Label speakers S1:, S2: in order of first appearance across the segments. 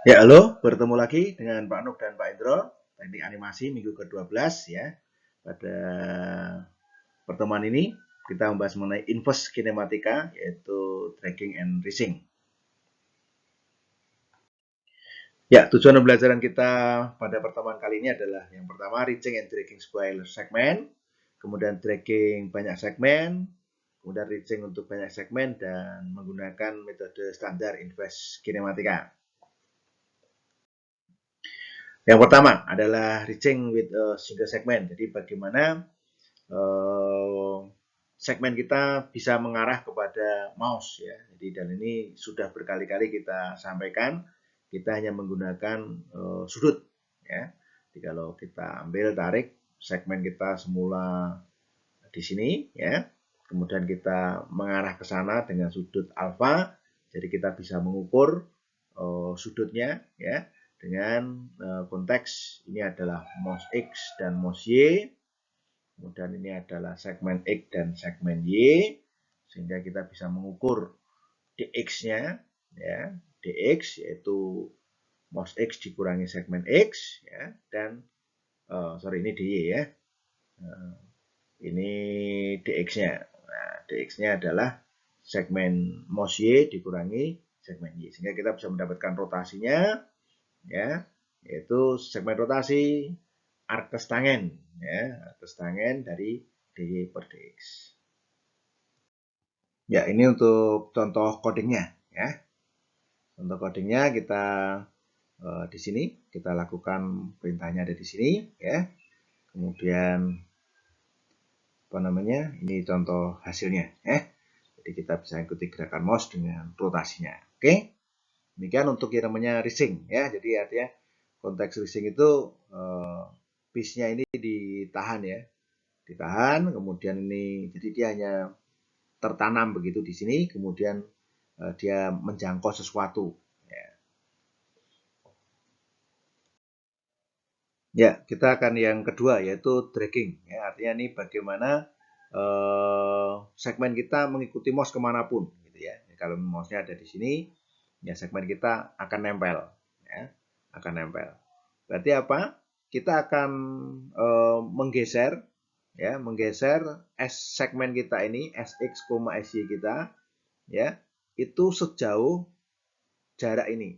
S1: Ya, halo, bertemu lagi dengan Pak Nuk dan Pak Indro, teknik animasi minggu ke-12 ya. Pada pertemuan ini kita membahas mengenai inverse kinematika, yaitu tracking and tracing. Ya, tujuan pembelajaran kita pada pertemuan kali ini adalah yang pertama, reaching and tracking sebuah segmen, kemudian tracking banyak segmen, kemudian reaching untuk banyak segmen, dan menggunakan metode standar inverse kinematika. Yang pertama adalah reaching with a single segment. Jadi bagaimana segmen kita bisa mengarah kepada mouse ya. Jadi dan ini sudah berkali-kali kita sampaikan, kita hanya menggunakan sudut ya. Jadi kalau kita ambil tarik segmen kita semula di sini ya, kemudian kita mengarah ke sana dengan sudut alfa, jadi kita bisa mengukur sudutnya ya dengan konteks ini adalah mouse X dan mouse Y. Kemudian ini adalah segmen X dan segmen Y, sehingga kita bisa mengukur dx-nya ya, dx yaitu mouse X dikurangi segmen X ya, dan ini dy ya, ini dx-nya. Nah, dx-nya adalah segmen mouse Y dikurangi segmen Y, sehingga kita bisa mendapatkan rotasinya ya, yaitu segmen rotasi arcus tangen ya, arcus tangen dari dy per dx. Ya, ini untuk contoh codingnya ya. Contoh codingnya kita di sini kita lakukan perintahnya ada di sini ya. Kemudian apa namanya? Ini contoh hasilnya ya. Jadi kita bisa ikuti gerakan mouse dengan rotasinya. Oke. Demikian untuk yang namanya reaching ya. Jadi artinya konteks reaching itu piece-nya ini ditahan ya. Ditahan, kemudian ini jadi dia hanya tertanam begitu di sini, kemudian dia menjangkau sesuatu. Ya, kita akan yang kedua yaitu dragging. Ya, artinya ini bagaimana segmen kita mengikuti mouse kemanapun, gitu ya. Kalau mouse-nya ada di sini, ya segmen kita akan nempel, ya, akan nempel. Berarti apa? Kita akan menggeser, ya, menggeser segmen kita ini SX, SY kita, ya, itu sejauh jarak ini.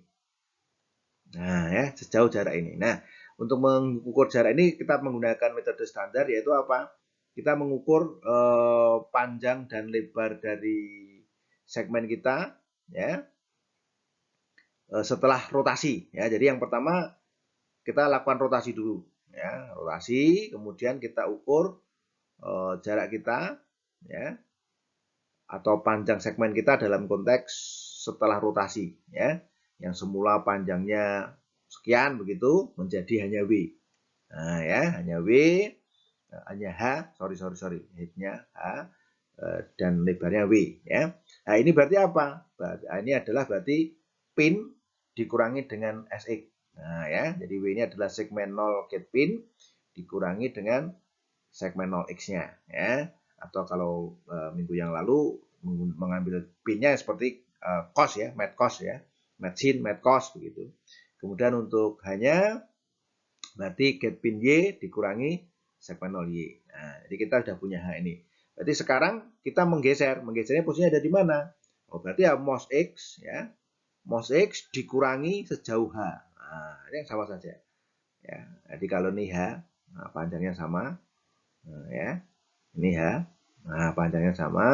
S1: Nah, ya, sejauh jarak ini. Nah, untuk mengukur jarak ini kita menggunakan metode standar yaitu apa? Kita mengukur panjang dan lebar dari segmen kita ya. Setelah rotasi ya. Jadi yang pertama kita lakukan rotasi dulu ya, rotasi, kemudian kita ukur jarak kita ya atau panjang segmen kita dalam konteks setelah rotasi ya. Yang semula panjangnya sekian begitu menjadi hanya W. Nah ya, hanya W, hanya H, sorry, headnya H dan lebarnya W ya. Nah ini berarti apa? Ini adalah berarti pin dikurangi dengan SX. Nah ya, jadi W ini adalah segmen 0 get pin dikurangi dengan segmen 0x-nya ya. Atau kalau minggu yang lalu mengambil pinnya seperti cos ya, mat cos ya, mat sin, mat cos begitu. Kemudian untuk hanya berarti get pin Y dikurangi segmen 0Y. Nah, jadi kita sudah punya H ini. Berarti sekarang kita menggesernya posisinya ada di mana? Oh, berarti ya mouse X ya. Mouse X dikurangi sejauh H. Nah, ini sama saja. Ya, jadi kalau ini H, nah, panjangnya sama. Nah, ya. Ini H. Nah, panjangnya sama.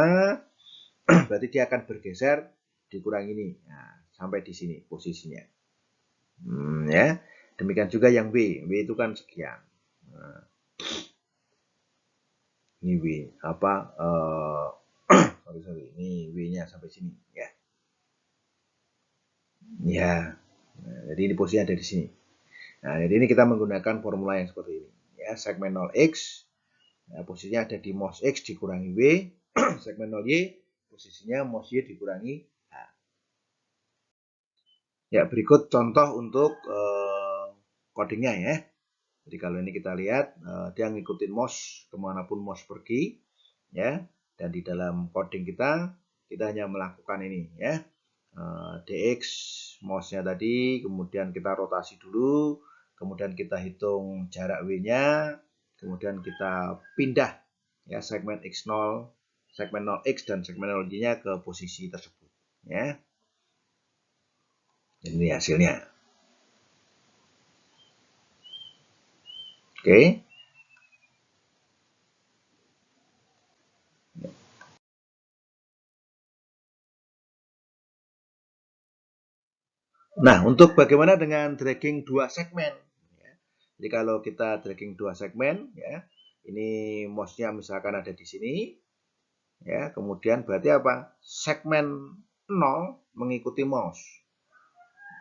S1: Berarti dia akan bergeser dikurangi ini. Nah, sampai di sini posisinya. Ya. Demikian juga yang W. W itu kan sekian. Nah, ini W. Apa? Sorry. Ini W-nya sampai sini. Ya. Ya. Nah, jadi ini posisinya ada di sini. Nah, jadi ini kita menggunakan formula yang seperti ini. Ya, segmen 0x. Nah, posisinya ada di mouse X dikurangi W. Segmen 0Y. Posisinya mouse Y dikurangi H. Ya, berikut contoh untuk codingnya ya. Jadi kalau ini kita lihat dia ngikutin mouse kemanapun mouse pergi ya. Dan di dalam coding kita hanya melakukan ini ya, dx mouse-nya tadi, kemudian kita rotasi dulu, kemudian kita hitung jarak W-nya, kemudian kita pindah ya segmen X0, segmen 0X dan segmen 0Y-nya ke posisi tersebut ya. Ini hasilnya. Oke. Nah, untuk bagaimana dengan dragging dua segmen? Jadi kalau kita dragging dua segmen, ya, ini mouse-nya misalkan ada di sini, ya, kemudian berarti apa? Segmen 0 mengikuti mouse.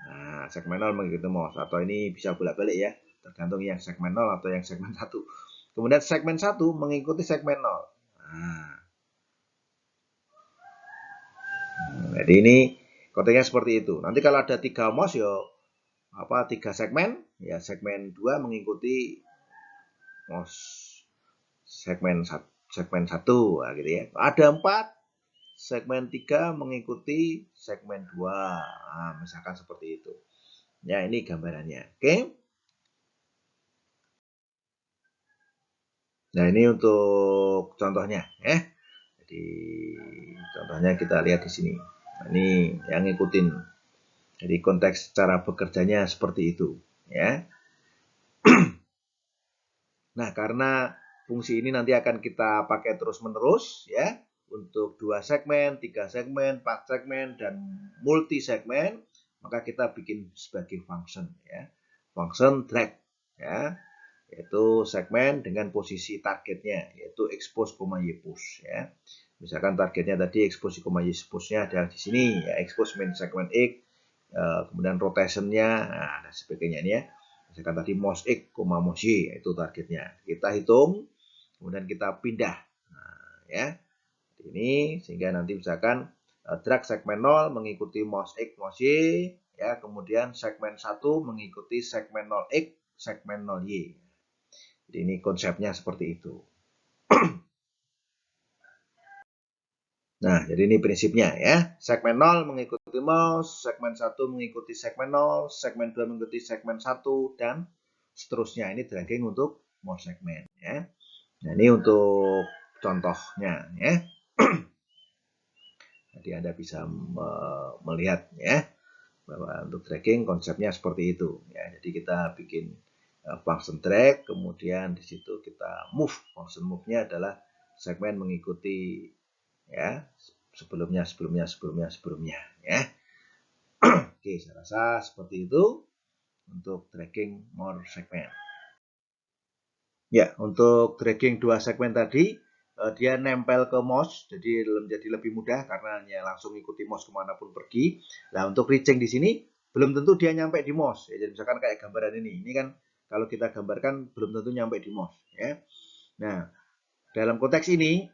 S1: Nah, segmen 0 mengikuti mouse, atau ini bisa bolak-balik ya, tergantung yang segmen 0 atau yang segmen 1. Kemudian segmen 1 mengikuti segmen 0. Nah, jadi ini konteksnya seperti itu. Nanti kalau ada 3 mouse ya 3 segmen, ya segmen 2 mengikuti mouse segmen 1 gitu ya. Ada 4 segmen 3 mengikuti segmen 2. Nah, misalkan seperti itu. Ya, ini gambarannya. Oke. Nah, ini untuk contohnya ya. Jadi contohnya kita lihat di sini. Nah, ini yang ngikutin. Jadi konteks cara bekerjanya seperti itu ya. Nah, karena fungsi ini nanti akan kita pakai terus-menerus ya, untuk 2 segmen, 3 segmen, 4 segmen, dan multi segmen, maka kita bikin sebagai function ya. Function drag ya, yaitu segmen dengan posisi targetnya, yaitu expose, y push ya. Misalkan targetnya tadi expose, y push-nya ada di sini ya, expose main segmen X, kemudian rotationnya, nah, dan sebagainya ini ya. Misalkan tadi mouse X, mouse Y, itu targetnya. Kita hitung, kemudian kita pindah. Nah, ya. Ini sehingga nanti misalkan drag segmen 0 mengikuti mouse X, mouse Y, ya, kemudian segmen 1 mengikuti segmen 0X, segmen 0Y. Jadi ini konsepnya seperti itu. Nah, jadi ini prinsipnya ya. Segmen 0 mengikuti mouse, segmen 1 mengikuti segmen 0, segmen 2 mengikuti segmen 1, dan seterusnya. Ini dragging untuk mouse segmen ya. Nah, ini untuk contohnya ya. Jadi Anda bisa melihat ya bahwa untuk dragging konsepnya seperti itu ya. Jadi kita bikin function drag, kemudian di situ kita move. Function move-nya adalah segmen mengikuti ya sebelumnya ya. Oke, saya rasa seperti itu untuk dragging more segmen. Ya, untuk dragging 2 segmen tadi dia nempel ke mouse, jadi menjadi lebih mudah karena hanya langsung ikuti mouse kemanapun pergi. Nah, untuk reaching di sini belum tentu dia nyampe di mouse. Ya, jadi misalkan kayak gambaran ini kan kalau kita gambarkan belum tentu nyampe di mouse. Ya. Nah, dalam konteks ini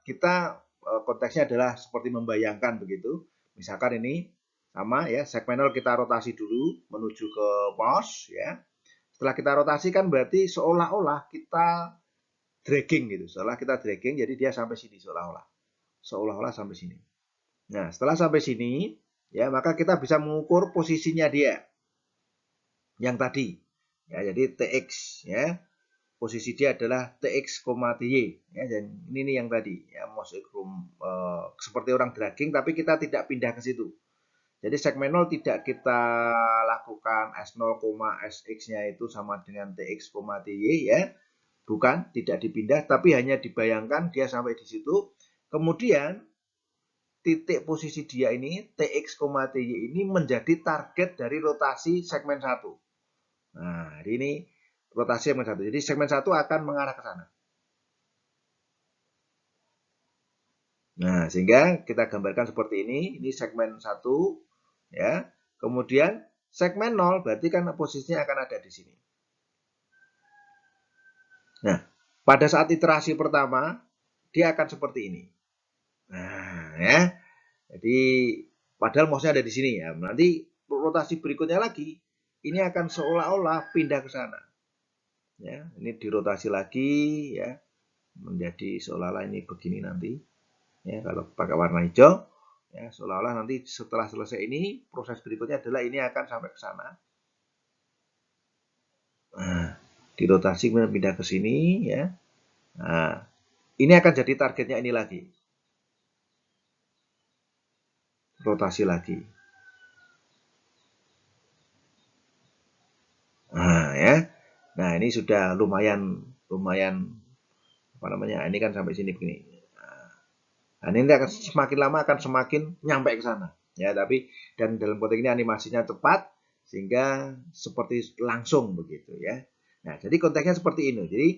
S1: kita konteksnya adalah seperti membayangkan begitu. Misalkan ini sama ya, segmen 0 kita rotasi dulu menuju ke mouse ya. Setelah kita rotasi kan berarti seolah-olah kita dragging gitu. Seolah kita dragging jadi dia sampai sini seolah-olah sampai sini. Nah, setelah sampai sini ya, maka kita bisa mengukur posisinya dia yang tadi. Ya, jadi TX ya. Posisi dia adalah TX, TY ya, dan ini yang tadi ya, mouse seperti orang dragging tapi kita tidak pindah ke situ. Jadi segmen 0 tidak kita lakukan S0, SX-nya itu sama dengan TX, TY ya. Bukan, tidak dipindah tapi hanya dibayangkan dia sampai di situ. Kemudian titik posisi dia ini TX, TY ini menjadi target dari rotasi segmen 1. Nah, ini rotasi segmen 1. Jadi segmen 1 akan mengarah ke sana. Nah, sehingga kita gambarkan seperti ini. Ini segmen 1 ya. Kemudian segmen 0 berarti kan posisinya akan ada di sini. Nah, pada saat iterasi pertama dia akan seperti ini. Nah, ya. Jadi padahal mouse-nya ada di sini ya. Nanti rotasi berikutnya lagi ini akan seolah-olah pindah ke sana. Ya, ini dirotasi lagi ya. Menjadi seolah-olah ini begini nanti. Ya, kalau pakai warna hijau Ya, seolah-olah nanti setelah selesai ini, proses berikutnya adalah ini akan sampai ke sana. Nah, dirotasi kemudian pindah ke sini ya. Nah, ini akan jadi targetnya ini lagi. Rotasi lagi. Nah, ya. Nah, ini sudah lumayan apa namanya? Ini kan sampai sini begini. Nah, ini akan semakin lama akan semakin nyampe ke sana. Ya, tapi dan dalam konteks ini animasinya cepat sehingga seperti langsung begitu ya. Nah, jadi konteksnya seperti ini. Jadi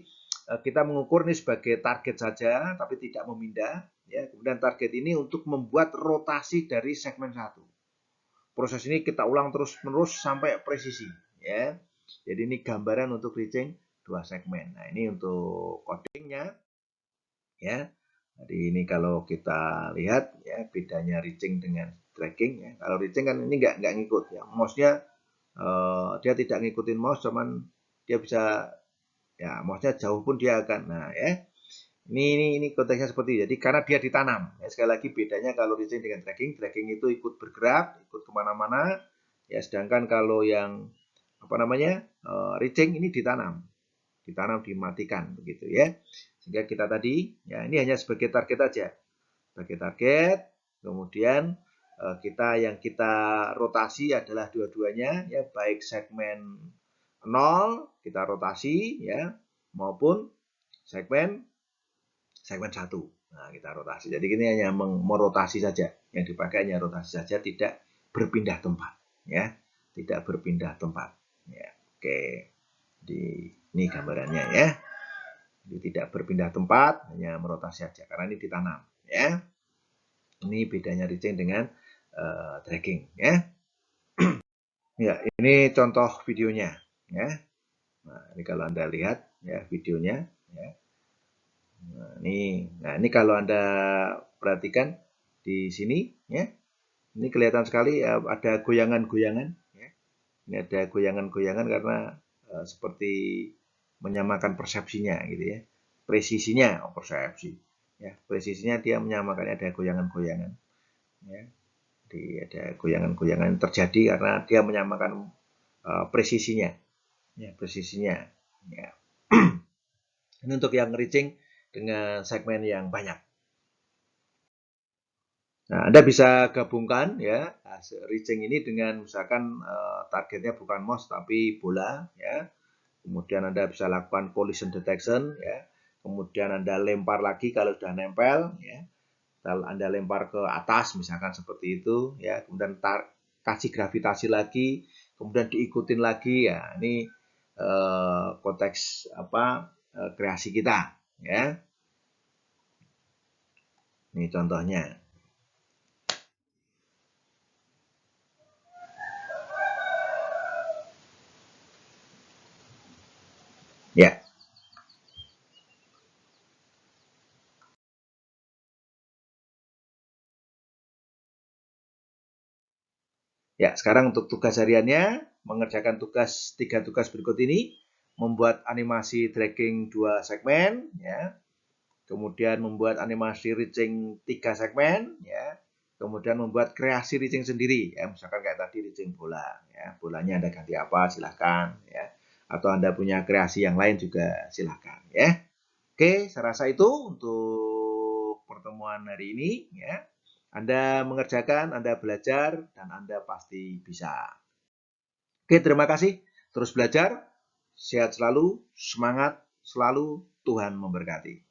S1: kita mengukur ini sebagai target saja tapi tidak memindah ya. Kemudian target ini untuk membuat rotasi dari segmen satu. Proses ini kita ulang terus-menerus sampai presisi ya. Jadi ini gambaran untuk reaching dua segmen. Nah, ini untuk codingnya ya. Jadi ini kalau kita lihat ya bedanya reaching dengan tracking ya. Kalau reaching kan ini nggak ngikut ya. Mouse-nya dia tidak ngikutin mouse, cuman dia bisa ya mouse-nya jauh pun dia akan. Nah ya ini konteksnya seperti itu. Jadi karena dia ditanam. Ya, sekali lagi bedanya kalau reaching dengan tracking itu ikut bergerak, ikut kemana-mana. Ya sedangkan kalau yang apa namanya reaching ini ditanam, dimatikan begitu ya. Sehingga kita tadi ya ini hanya sebagai target aja, sebagai target. Kemudian kita rotasi adalah dua-duanya ya, baik segmen 0 kita rotasi ya maupun segmen 1. Nah, kita rotasi. Jadi ini hanya merotasi saja. Yang dipakai hanya rotasi saja, tidak berpindah tempat ya. Tidak berpindah tempat. Ya. Oke. Ini gambarannya ya. Jadi tidak berpindah tempat, hanya merotasi saja karena ini ditanam ya. Ini bedanya reaching dengan tracking ya. Ya, ini contoh videonya ya. Nah, ini kalau Anda lihat ya videonya ya. Nah, ini kalau Anda perhatikan di sini ya. Ini kelihatan sekali ada goyangan-goyangan ya. Ini ada goyangan-goyangan karena seperti menyamakan persepsinya gitu ya. Presisinya persepsi ya. Presisinya dia menyamakan ada goyangan-goyangan ya. Jadi ada goyangan-goyangan terjadi karena dia menyamakan presisinya ya, presisinya ya. Ini untuk yang reaching dengan segmen yang banyak. Nah, Anda bisa gabungkan ya reaching ini dengan misalkan targetnya bukan mouse tapi bola ya. Kemudian Anda bisa lakukan collision detection ya. Kemudian Anda lempar lagi kalau sudah nempel ya. Kalau Anda lempar ke atas misalkan seperti itu ya. Kemudian kasih gravitasi lagi, kemudian diikutin lagi ya. Ini konteks kreasi kita ya. Ini contohnya. Ya. Ya, sekarang untuk tugas hariannya, mengerjakan tiga tugas berikut ini, membuat animasi tracking 2 segmen, ya, kemudian membuat animasi reaching 3 segmen, ya, kemudian membuat kreasi reaching sendiri, ya, misalkan kayak tadi reaching bola, ya, bolanya Anda ganti apa, silahkan, ya, atau Anda punya kreasi yang lain juga silahkan, ya. Oke, saya rasa itu untuk pertemuan hari ini, ya. Anda mengerjakan, Anda belajar, dan Anda pasti bisa. Oke, terima kasih. Terus belajar, sehat selalu, semangat selalu, Tuhan memberkati.